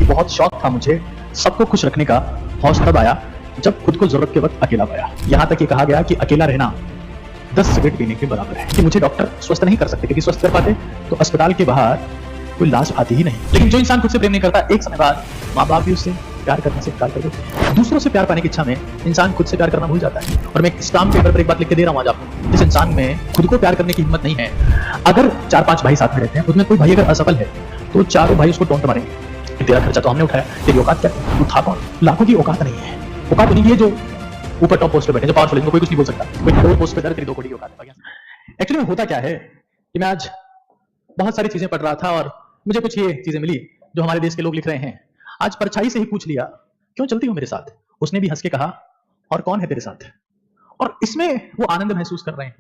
बहुत शौक था मुझे सबको खुश रखने का, हौसला तब आया जब खुद को जरूरत के वक्त अकेला पाया। यहाँ तक ये कहा गया कि अकेला रहना 10 सिगरेट पीने के बराबर है। कि मुझे डॉक्टर स्वस्थ नहीं कर सकते, क्योंकि स्वस्थ कर पाते तो अस्पताल के बाहर कोई लाश आती ही नहीं। लेकिन जो इंसान खुद से प्रेम नहीं करता, एक समय बाद माँ बाप भी उससे प्यार करने से इनकार कर देते हैं। दूसरों से प्यार पाने की इच्छा में इंसान खुद से प्यार करना भूल जाता है। और मैं एक स्टाम्प पेपर पर एक बात लिख के दे रहा हूँ आज आपको, जिस इंसान में खुद को प्यार करने की हिम्मत नहीं है, अगर 4-5 भाई साथ में रहते हैं, उसमें कोई भाई अगर असफल है तो चारों भाई उसको टोंट मारेंगे। तेरा खर्चा तो हमने उठाया, तेरी औकात क्या है? तू था कौन? लाखों की औकात नहीं है। औकात उन्हीं की है जो ऊपर टॉप पोस्ट पे बैठे, जो पावरफुल है, कोई कुछ नहीं बोल सकता। कोई टॉप पोस्ट पे बैठा, तेरी 2 करोड़ की औकात है। एक्चुअली में होता क्या है कि मैं आज बहुत सारी चीजें पढ़ रहा था और मुझे कुछ ये चीजें मिली जो हमारे देश के लोग लिख रहे हैं। आज परछाई से ही पूछ लिया, क्यों चलती हो मेरे साथ? उसने भी हंस के कहा, और कौन है तेरे साथ? और इसमें वो आनंद महसूस कर रहे हैं।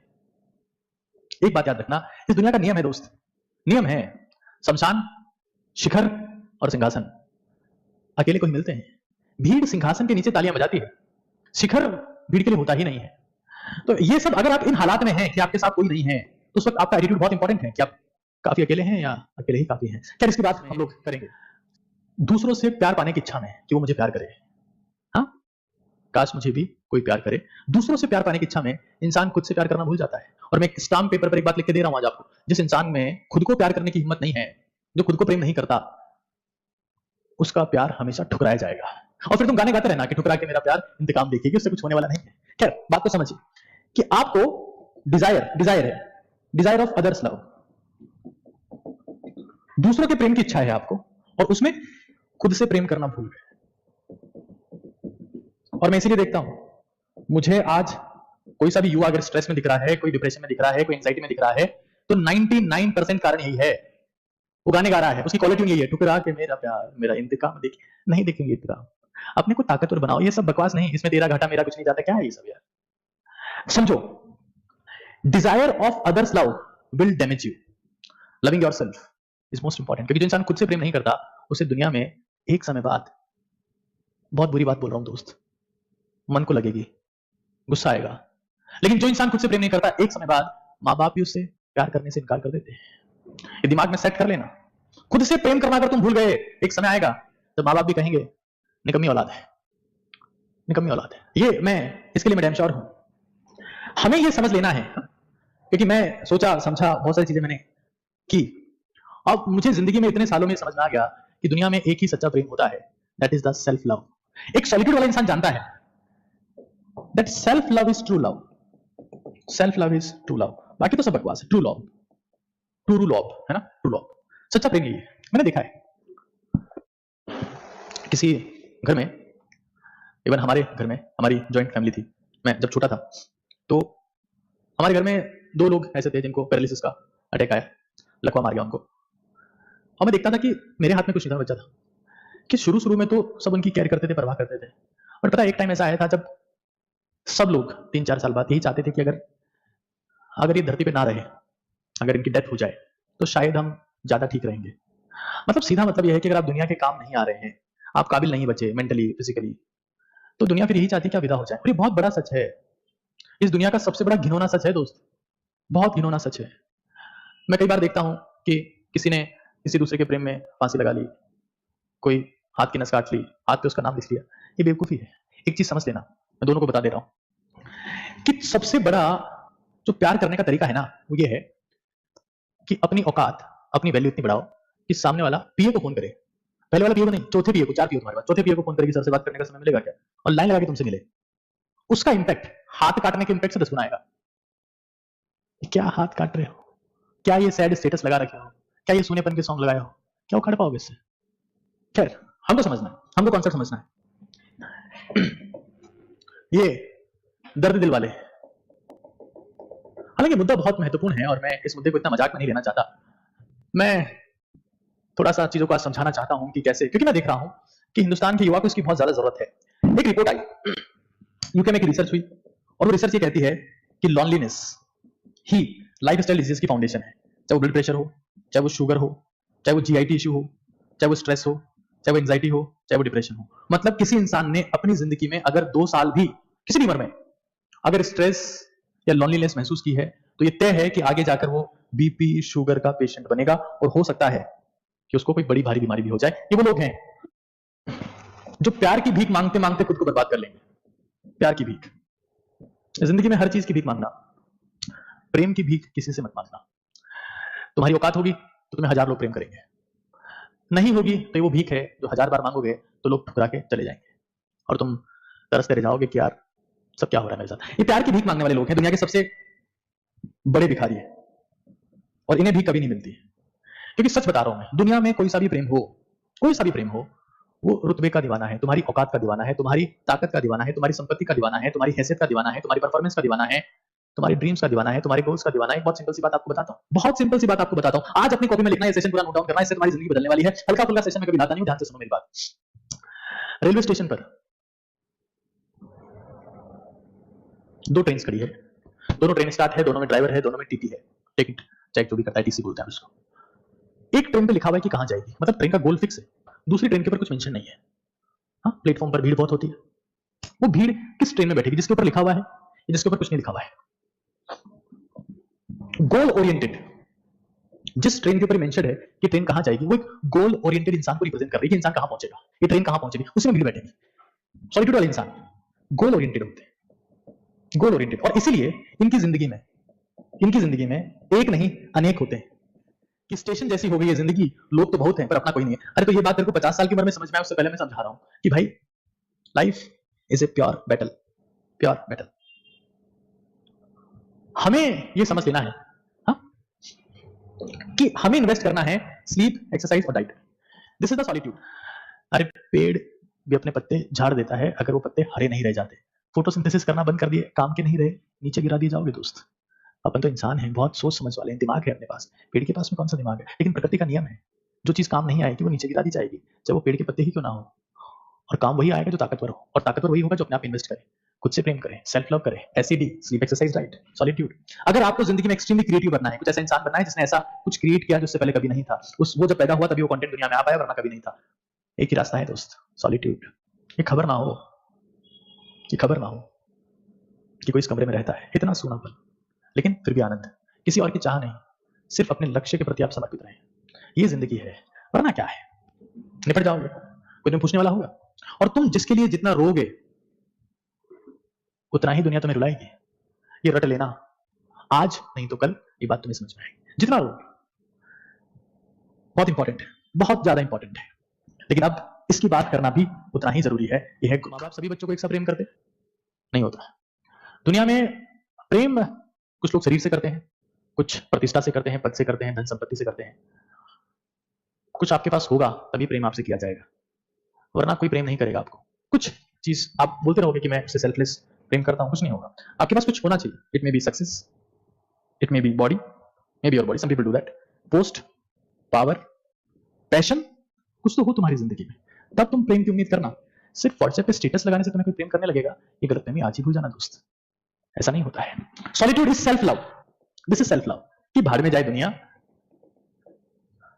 एक बात याद रखना, इस दुनिया का नियम है दोस्त, नियम है शमशान, शिखर और सिंहासन अकेले को ही मिलते हैं। भीड़ सिंहासन के नीचे तालियां बजाती है, शिखर भीड़ के लिए होता ही नहीं है। तो ये सब अगर आप इन हालात में हैं कि आपके साथ कोई नहीं है, तो उस वक्त आपका एटीट्यूड बहुत इंपॉर्टेंट है कि आप काफी अकेले हैं या अकेले ही काफी हैं। खैर, इसकी बात हम लोग करेंगे। दूसरों से प्यार पाने की इच्छा में कि वो मुझे प्यार करे, हाँ, काश मुझे भी कोई प्यार करे। दूसरों से प्यार पाने की इच्छा में इंसान खुद से प्यार करना भूल जाता है। और मैं एक स्टाम्प पेपर पर एक बात लिख के दे रहा हूं आज आपको, जिस इंसान में खुद को प्यार करने की हिम्मत नहीं है, जो खुद को प्रेम नहीं करता, उसका प्यार हमेशा ठुकराया जाएगा। और फिर तुम गाने गाते रहना कि ठुकरा के मेरा प्यार इंतकाम देखेगी, उससे कुछ होने वाला नहीं है। खैर, बात को समझिए कि आपको डिजायर ऑफ अदर्स लव, दूसरों के प्रेम की इच्छा है आपको, और उसमें खुद से प्रेम करना भूल गए। और मैं इसीलिए देखता हूं, मुझे आज कोई सा भी युवा अगर स्ट्रेस में दिख रहा है, कोई डिप्रेशन में दिख रहा है, कोई एंजाइटी में दिख रहा है, तो 99% कारण यही है। वो गाने गा रहा है, उसकी क्वालिटी यही है, ठुकरा के मेरा प्यार मेरा इंतकाम देख। नहीं देखेंगे इंतकाम, अपने को ताकतवर बनाओ। ये सब बकवास नहीं, इसमें तेरा घाटा मेरा कुछ नहीं जाता। क्या है ये सब यार? समझो, desire of others love will damage you, loving yourself is most important. क्योंकि जो इंसान खुद से प्रेम नहीं करता, उसे दुनिया में एक समय बाद, बहुत बुरी बात बोल रहा हूं दोस्त, मन को लगेगी, गुस्सा आएगा। लेकिन जो इंसान खुद से प्रेम नहीं करता, एक समय बाद माँ बाप भी उससे प्यार करने से इनकार कर देते हैं। ये दिमाग में सेट कर लेना। खुद से प्रेम करना अगर तुम भूल गए, एक समय आएगा जब माँ बाप भी कहेंगे निकम्मी औलाद है, निकम्मी औलाद है। ये मैं इसके लिए मैं डैम श्योर हूं। हमें ये समझ लेना है, क्योंकि मैं सोचा समझा, बहुत सारी चीजें मैंने की। अब मुझे जिंदगी में इतने सालों में समझ में आ गया कि दुनिया में एक ही सच्चा प्रेम होता है, that is the self love. एक सॉलिट्यूड वाला इंसान जानता है that self love is true love, self love is true love. बाकी तो सब बकवास है। ट्रू लव, ट्रू लव है ना, ट्रू लव, सच्चा प्रेम यही है। मैंने देखा है किसी घर में, इवन हमारे घर में, हमारी जॉइंट फैमिली थी। मैं जब छोटा था तो हमारे घर में 2 लोग ऐसे थे जिनको पैरालिसिस का अटैक आया, लकवा मार गया उनको। और मैं देखता था कि मेरे हाथ में कुछ नहीं था, बच्चा था, कि शुरू में तो सब उनकी केयर करते थे, परवाह करते थे। और पता है, एक टाइम ऐसा आया था जब सब लोग 3-4 साल बाद यही चाहते थे कि अगर ये धरती पे ना रहे, अगर इनकी डेथ हो जाए, तो शायद हम ज्यादा ठीक रहेंगे। मतलब सीधा मतलब यह है कि अगर आप दुनिया के काम नहीं आ रहे हैं, आप काबिल नहीं बचे मेंटली फिजिकली, तो दुनिया फिर यही चाहती है कि आप विदा हो जाए। और ये बहुत बड़ा सच है, इस दुनिया का सबसे बड़ा घिनौना सच है दोस्त, बहुत घिनौना सच है। मैं कई बार देखता हूं कि किसी ने किसी दूसरे के प्रेम में फांसी लगा ली, कोई हाथ की नस काट ली, हाथ पे उसका नाम लिख लिया। ये बेवकूफी है। एक चीज समझ लेना, मैं दोनों को बता दे रहा हूं कि सबसे बड़ा जो प्यार करने का तरीका है ना, वो ये है कि अपनी औकात, अपनी वैल्यू इतनी बढ़ाओ कि सामने वाला पीए को फोन करे, पहले वाला पीए को नहीं, चौथे पीए को, 4 पीए तुम्हारे पास, चौथे पीए को फोन करेगी, सर से बात करने का समय मिलेगा क्या, और लाइन लगा के तुमसे मिले। उसका इंपैक्ट हाथ काटने के इंपैक्ट से 10 गुना आएगा। क्या हाथ काट रहे हो? क्या ये सैड स्टेटस लगा रखे हो? क्या ये सोनेपन के सॉन्ग लगाए हो? क्या उखाड़ पाओगे इससे? खैर, हमको समझना है, हमको कॉन्सेप्ट समझना है। ये दर्द दिल वाले, हालांकि मुद्दा बहुत महत्वपूर्ण है और मैं इस मुद्दे को इतना मजाक में नहीं लेना चाहता। मैं थोड़ा सा चीजों को समझाना चाहता हूं कि कैसे, क्योंकि मैं देख रहा हूं कि हिंदुस्तान के युवा को इसकी बहुत ज्यादा जरूरत है। एक रिपोर्ट आई, यूके में एक रिसर्च हुई, और वो रिसर्च ये कहती है कि लॉनलीनेस ही लाइफस्टाइल डिजीज की फाउंडेशन है। चाहे वो ब्लड प्रेशर हो, चाहे वो शुगर हो, चाहे वो जीआईटी इश्यू हो, चाहे वो स्ट्रेस हो, चाहे वो एंजाइटी हो, चाहे वो डिप्रेशन हो। मतलब किसी इंसान ने अपनी जिंदगी में अगर 2 साल भी किसी भी उम्र में अगर स्ट्रेस या लॉनलीनेस महसूस की है, तो ये तय है कि आगे जाकर वो बीपी शुगर का पेशेंट बनेगा, और हो सकता है कि उसको कोई बड़ी भारी बीमारी भी हो जाए। ये वो लोग हैं जो प्यार की भीख मांगते मांगते खुद को बर्बाद कर लेंगे। प्यार की भीख, जिंदगी में हर चीज की भीख मांगना, प्रेम की भीख किसी से मत मांगना। तुम्हारी औकात होगी तो तुम्हें 1000 लोग प्रेम करेंगे, नहीं होगी तो वो भीख है जो 1000 बार मांगोगे तो लोग ठुकरा के चले जाएंगे और तुम तरसते रह जाओगे कि यार सब क्या हो रहा है मेरे साथ। ये प्यार की भीख मांगने वाले लोग हैं दुनिया के सबसे बड़े भिखारी है, और इन्हें भी कभी नहीं मिलती। क्योंकि सच बता रहा हूं मैं, दुनिया में कोई सा भी प्रेम हो, कोई सा भी प्रेम हो, वो रुतबे का दीवाना है, तुम्हारी औकात का दीवाना है, तुम्हारी ताकत का दीवाना है, तुम्हारी संपत्ति का दीवाना है, तुम्हारी हैसियत का दीवाना है, तुम्हारी परफॉर्मेंस का दीवाना है, तुम्हारी ड्रीम्स का दीवाना है, तुम्हारे गोल्स का दीवाना है। एक बहुत सिंपल सी बात आपको बताता हूं, बहुत सिंपल सी बात आपको बताता हूं। आज अपनी कॉपी में लिखना है, सेशन पूरा नोट डाउन करना है, इससे तुम्हारी जिंदगी बदलने वाली है। हल्का फुल्का सेशन में कभी लाता नहीं हूं, ध्यान से सुनो मेरी बात। रेलवे स्टेशन पर 2 ट्रेन खड़ी है, दोनों ट्रेन स्टार्ट है, दोनों में ड्राइवर है, दोनों में टीटी है, टिकट चेक जो भी करता है, टीसी बोलते हैं उसको। एक ट्रेन पे लिखा हुआ है कि कहां जाएगी, मतलब ट्रेन का गोल फिक्स है, दूसरी ट्रेन के ऊपर कुछ मेंशन नहीं है। हाँ, प्लेटफॉर्म पर भीड़ बहुत होती है, वो भीड़ किस ट्रेन में बैठेगी, जिसके ऊपर लिखा हुआ है या जिसके ऊपर कुछ नहीं लिखा हुआ है। गोल ओरिएंटेड, जिस ट्रेन के ऊपर मेंशन है कि ट्रेन कहां जाएगी, वो एक गोल ओरिएंटेड इंसान को रिप्रेजेंट कर रही है कि इंसान कहां पहुंचेगा, ये ट्रेन कहां पहुंचेगी, उसी में भीड़ बैठेगी। सॉलिट्यूड वाले इंसान गोल ओरिएंटेड होते हैं, गोल ओरिएंटेड। और इसीलिए इनकी जिंदगी में एक नहीं अनेक होते हैं कि स्टेशन जैसी हो गई है जिंदगी, लोग तो बहुत हैं पर अपना कोई नहीं है। अरे तो ये बात तेरे को 50 साल की उम्र में समझ में आए, उससे पहले मैं समझा रहा हूं कि भाई life is a pure battle, pure battle. हमें ये समझ लेना है कि हमें इन्वेस्ट करना है स्लीप, एक्सरसाइज और diet. This is the solitude. अरे पेड़ भी अपने पत्ते झाड़ देता है, अगर वो पत्ते हरे नहीं रह जाते, फोटोसिंथेसिस करना बंद कर दिए, काम के नहीं रहे, नीचे गिरा दिए जाओगे दोस्त। अपन तो इंसान है, बहुत सोच समझ वाले हैं, दिमाग है अपने पास, पेड़ के पास में कौन सा दिमाग है। लेकिन प्रकृति का नियम है, जो चीज काम नहीं आएगी वो नीचे गिरा दी जाएगी, चाहे वो पेड़ के पत्ते ही क्यों ना हो। और काम वही आएगा जो ताकतवर हो, और ताकतवर वही होगा जो अपने आप इन्वेस्ट करे, खुद से प्रेम करे, सेल्फ लव करे, ACD, sleep, exercise, diet, solitude. अगर आपको जिंदगी में एक्सट्रीमली क्रिएटिव बनना है, कुछ ऐसा इंसान बनना है जिसने ऐसा कुछ क्रिएट किया जो उससे पहले कभी नहीं था, वो जब पैदा हुआ तभी वो कंटेंट दुनिया में आ पाया, वरना कभी नहीं था। एक ही रास्ता है दोस्त, सॉलिट्यूड। ये खबर ना हो कि कोई इस कमरे में रहता है, इतना सूनापन, लेकिन फिर भी आनंद, किसी और की चाह नहीं, सिर्फ अपने लक्ष्य के प्रति आप समर्पित रहें। ये जिंदगी है, वरना क्या है, निपट जाओगे, कोई तुम्हें पूछने वाला होगा। और तुम जिसके लिए जितना रोगे उतना ही दुनिया तुम्हें रुलाएगी। ये रट लेना, आज नहीं तो कल ये बात तुम्हें समझ में आएगी। जितना रोगे, बहुत इंपॉर्टेंट है, बहुत ज्यादा इंपॉर्टेंट है। लेकिन अब इसकी बात करना भी उतना ही जरूरी है। यह है, माँ बाप सभी बच्चों को एक साथ प्रेम करते नहीं होता। दुनिया में प्रेम कुछ लोग शरीर से करते हैं, कुछ प्रतिष्ठा से करते हैं, पद से करते हैं, धन संपत्ति से करते हैं। कुछ आपके पास होगा तभी प्रेम आपसे किया जाएगा, वरना कोई प्रेम नहीं करेगा आपको। कुछ चीज आप बोलते रहोगे कि मैं उससे सेल्फलेस प्रेम करता हूं, कुछ नहीं होगा। आपके पास कुछ होना चाहिए। It may be success, it may be body, may be your body, some people do that. Post, power, passion, कुछ तो हो तुम्हारी जिंदगी में, तब तुम प्रेम की उम्मीद करना। सिर्फ व्हाट्सएप पे स्टेटस लगाने से तुम्हें कोई प्रेम करने लगेगा, ये गलतफहमी आज ही भूल जाना दोस्त, ऐसा नहीं होता है। Solitude is self love, this is self love. कि भाड़ में जाए दुनिया,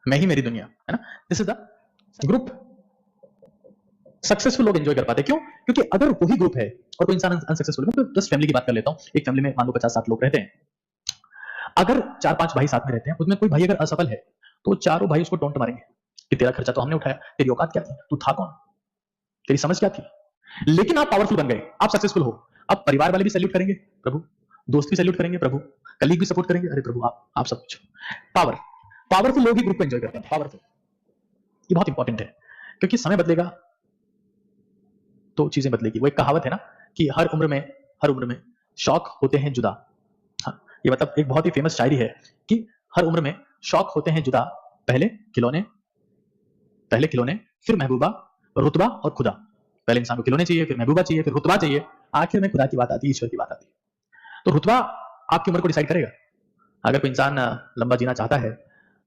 मैं ही मेरी दुनिया, है ना। This is the group successful लोग एंजॉय कर पाते हैं। क्यों? क्योंकि अगर वही ग्रुप है और कोई इंसान अनसक्सेसफुल है, मैं जस्ट फैमिली की बात कर लेता हूं। एक फैमिली में मान लो 50-60 लोग रहते हैं, अगर 4-5 भाई साथ में रहते हैं, उसमें कोई भाई अगर असफल है तो चारों भाई उसको टोंट मारेंगे कि तेरा खर्चा तो हमने उठाया, तेरी औकात क्या थी, तू था कौन, तेरी समझ क्या थी। लेकिन आप पावरफुल बन गए, आप सक्सेसफुल हो, अब परिवार वाले भी सैल्यूट करेंगे, प्रभु, दोस्त भी सैल्यूट करेंगे, प्रभु, कलीग भी सपोर्ट करेंगे, अरे प्रभु आप सब कुछ। पावरफुल लोग ही ग्रुप को एंजॉय करते हैं, पावरफुल। ये बहुत इंपॉर्टेंट है, क्योंकि समय बदलेगा तो चीजें बदलेगी। वो एक कहावत है ना कि हर उम्र में शौक होते हैं जुदा। हाँ, ये मतलब एक बहुत ही फेमस शायरी है कि हर उम्र में शौक होते हैं जुदा, पहले खिलौने, फिर महबूबा, रुतबा और खुदा। पहले इंसान को खिलौने चाहिए, फिर महबूबा चाहिए, फिर रुतबा चाहिए, आखिर में खुदा की बात आती है, ईश्वर की बात आती है। तो रुतबा आपकी उम्र को डिसाइड करेगा। अगर कोई इंसान लंबा जीना चाहता है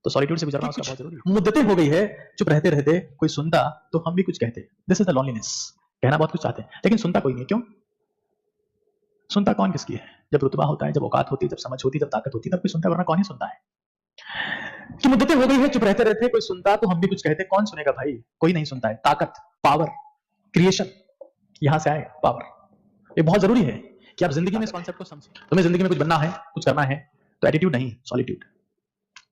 तो सॉलिट्यूड से गुजरना उसका बहुत जरूरी है। मुद्दतें हो गई है, चुप रहते रहते कोई सुनता तो हम भी कुछ कहते। This is the loneliness. कहना बहुत कुछ चाहते हैं लेकिन सुनता कोई नहीं है। क्यों? सुनता कौन किसकी है? जब रुतबा होता है, जब औकात होती है, जब समझ होती है, जब ताकत होती है, तब कोई सुनता है, वरना कौन ही सुनता है। कि मुद्दतें हो गई है, चुप रहते रहते कोई सुनता तो हम भी कुछ कहते। कौन सुनेगा भाई? कोई नहीं सुनता है। ताकत, पावर, क्रिएशन, यहां से आएगा पावर। ये बहुत जरूरी है कि आप जिंदगी में इस कॉन्सेप्ट को समझें। तुम्हें जिंदगी में कुछ बनना है, कुछ करना है, तो एटीट्यूड नहीं, सॉलिट्यूड।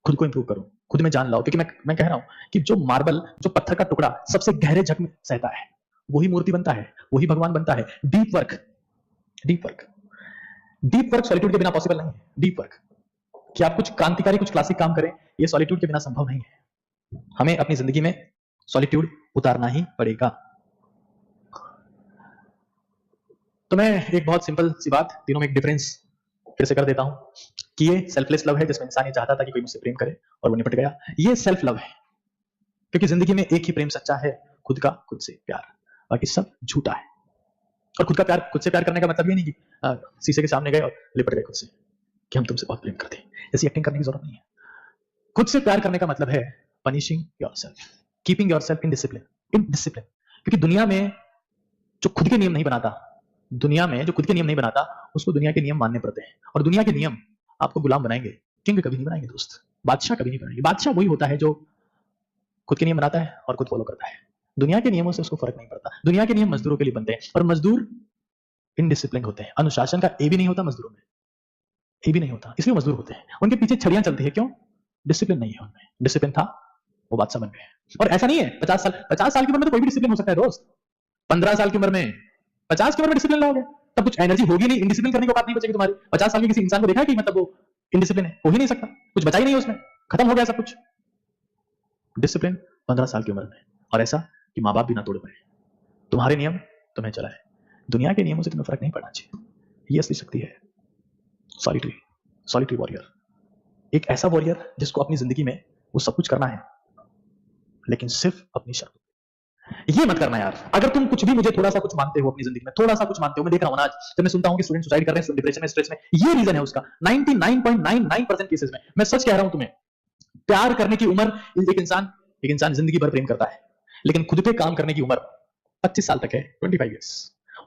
खुद को इंप्रूव करो, खुद में जान लाओ। क्योंकि मैं कह रहा हूं कि जो मार्बल, जो पत्थर का टुकड़ा सबसे गहरे जख्म सहता है, वही मूर्ति बनता है, वही भगवान बनता है। Deep work, deep work, deep work solitude के बिना पॉसिबल नहीं है। डीप वर्क कि आप कुछ क्रांतिकारी, कुछ क्लासिक काम करें, ये सॉलिट्यूड के बिना संभव नहीं है। हमें अपनी जिंदगी में सॉलिट्यूड उतारना ही पड़ेगा। तो मैं एक बहुत सिंपल सी बात, तीनों में एक डिफरेंस फिर से कर देता हूं कि ये सेल्फलेस लव है, जिसमें इंसान ये चाहता था कि कोई मुझसे प्रेम करे और वो निपट गया। ये सेल्फ लव है, क्योंकि जिंदगी में एक ही प्रेम सच्चा है, खुद का, खुद से प्यार, बाकी सब झूठा है। और खुद का प्यार, खुद से प्यार करने का मतलब ये नहीं कि शीशे के सामने गए और लिपट गए खुद से कि हम तुमसे बहुत प्रेम करते हैं, ऐसी एक्टिंग करने की जरूरत नहीं है। खुद से प्यार करने का मतलब है punishing yourself, keeping yourself in discipline, in discipline. क्योंकि दुनिया में जो खुद के नियम नहीं बनाता, दुनिया में जो खुद के नियम नहीं बनाता, उसको दुनिया के नियम मानने पड़ते हैं। और दुनिया के नियम आपको गुलाम बनाएंगे, किंग कभी नहीं बनाएंगे दोस्त, बादशाह कभी नहीं बनाएंगे। बादशाह वही होता है जो खुद के नियम बनाता है और खुद फॉलो करता है। दुनिया के नियमों से उसको फर्क नहीं पड़ता। दुनिया के नियम मजदूरों के लिए बनते हैं, और मजदूर इनडिसिप्लिन होते हैं। अनुशासन का ए भी नहीं होता मजदूरों में, ए भी नहीं होता, इसलिए मजदूर होते हैं। उनके पीछे छड़ियां चलती है, क्यों? डिसिप्लिन नहीं है उनमें। डिसिप्लिन था, वो बादशाह बन गए। और ऐसा नहीं है 50 साल की उम्र में तो कोई भी डिसिप्लिन हो सकता है दोस्त। 15 साल की उम्र में, 50 की उम्र में डिसिप्लिन लाओगे तब कुछ एनर्जी होगी नहीं, इनडिसिप्लिन करने की बात नहीं बचेगी तुम्हारी। 50 साल के किसी इंसान को देखा है कि मतलब वो इनडिसिप्लिन है? हो ही नहीं सकता, कुछ बचा ही नहीं है उसमें, खत्म हो गया सब कुछ। डिसिप्लिन 15 साल की उम्र में, और ऐसा कि माँ बाप भी ना तोड़ पाए। तुम्हारे नियम तुम्हें चलाए, दुनिया के नियमों से तुम्हें फर्क नहीं पड़ना चाहिए। ये असली शक्ति है। सॉलिटरी, सॉलिटरी वॉरियर, एक ऐसा वॉरियर जिसको अपनी जिंदगी में वो सब कुछ करना है, लेकिन सिर्फ अपनी शर्त। ये मत करना यार। अगर तुम कुछ भी मुझे थोड़ा सा कुछ मानते हो अपनी जिंदगी में, थोड़ा सा कुछ मानते हो, मैं देख रहा हूं ना आज जब मैं सुनता हूं कि स्टूडेंट सुसाइड कर रहे हैं, डिप्रेशन में, स्ट्रेस में, ये रीजन है उसका 99.99% केसेस में। मैं सच कह रहा हूं तुम्हें, प्यार करने की उम्र एक इंसान जिंदगी भर प्रेम करता है, लेकिन खुद पे काम करने की उम्र 25 साल तक है, 25 ईयर्स।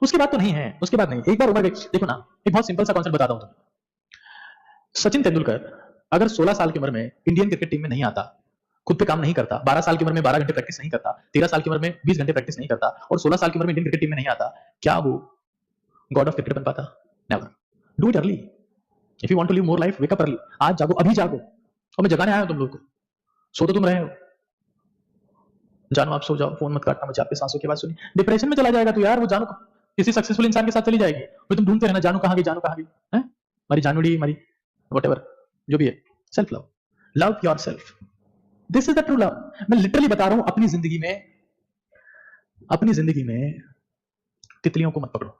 उसके बाद तो नहीं है, उसके बाद नहीं। एक बार उम्र देखो ना, एक बहुत सिंपल सा कॉन्सेप्ट बताता हूं तुम्हें। सचिन तेंदुलकर अगर 16 साल की उम्र में इंडियन क्रिकेट टीम में नहीं आता, खुद पे काम नहीं करता, 12 साल की उम्र में 12 घंटे प्रैक्टिस नहीं करता, 13 साल की उम्र में 20 घंटे प्रैक्टिस नहीं करता, और 16 साल की उम्र में इंडियन क्रिकेट टीम में नहीं आता, क्या वो गॉड ऑफ क्रिकेट बन पाता? Never. Do it early. If you want to live more life, wake up early. आज जागो, अभी जागो। और मैं जगाने आया हूं तुम लोग को। सो तो तुम रहे हो, जानो आप सो जाओ, फोन मत काटना, मुझे आपके सांसों की आवाज सुनी। डिप्रेशन में चला जाएगा तो यार, वो जानो किसी सक्सेसफुल इंसान के साथ चली जाएगी, फिर तुम ढूंढते रहना जानो कहां गई, जानो कहां गई है, हमारी जानवड़ी, हमारी व्हाटएवर जो भी है। Self love, love yourself, this is the true love. मैं लिटरली बता रहा हूं, अपनी जिंदगी में तितलियों को मत पकड़ो।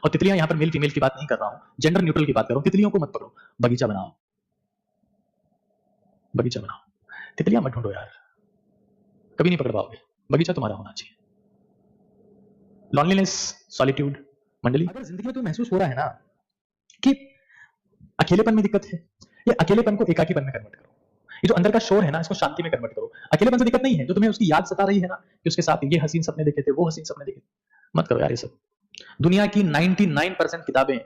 और तितलियां यहां पर मेल फीमेल की बात नहीं कर रहा हूं, जेंडर न्यूट्रल की बात कर रहा हूं। तितलियों को मत पकड़ो, बगीचा बनाओ, बगीचा बनाओ। तितलियां मत ढूंढो यार, कभी नहीं पकड़ पाओगे। बगीचा तुम्हारा होना चाहिए। लॉनलीनेस, सॉलिट्यूड, मंडली, अगर जिंदगी में तुम्हें महसूस हो रहा है ना कि अकेलेपन में दिक्कत है, ये अकेलेपन को एकाकीपन में कन्वर्ट करो। ये जो अंदर का शोर है ना, इसको शांति में कन्वर्ट करो। अकेलेपन से दिक्कत नहीं है, जो तुम्हें उसकी याद सता रही है ना कि उसके साथ ये हसीन सपने देखे थे, वो हसीन सपने देखे थे, मत करो यार ये सब। दुनिया की 99% किताबें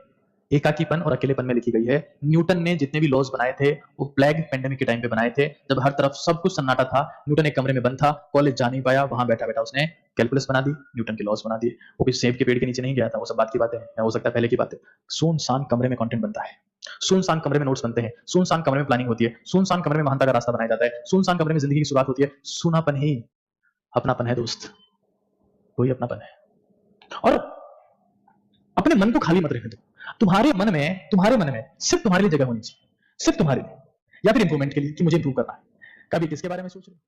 एकाकीपन और अकेलेपन में लिखी गई है। न्यूटन ने जितने भी लॉज बनाए थे वो प्लेग पेंडेमिक के टाइम पे बनाए थे, जब हर तरफ सब कुछ सन्नाटा था। न्यूटन एक कमरे में बंद था, कॉलेज जा नहीं पाया, वहां बैठा बैठा उसने कैलकुलस बना दी, न्यूटन के लॉज बना दिए। वो किसी सेब के पेड़ के नीचे नहीं गया था, वो सब बात की बातें हैं, हो सकता है पहले की बातें। सुनसान कमरे में कंटेंट बनता है, सुनसान कमरे में नोट्स बनते हैं, सुनसान कमरे में प्लानिंग होती है, सुनसान कमरे में महानता का रास्ता बनाया जाता है, सुनसान कमरे में जिंदगी की शुरुआत होती है। सुनापन ही अपनापन है दोस्त, वही अपनापन है। और अपने मन को खाली मत रहने दो। तुम्हारे मन में सिर्फ तुम्हारे लिए जगह होनी चाहिए, सिर्फ तुम्हारे लिए, या फिर इंप्रूवमेंट के लिए कि मुझे इंप्रूव करना है। कभी किसके बारे में सोच रहे हो?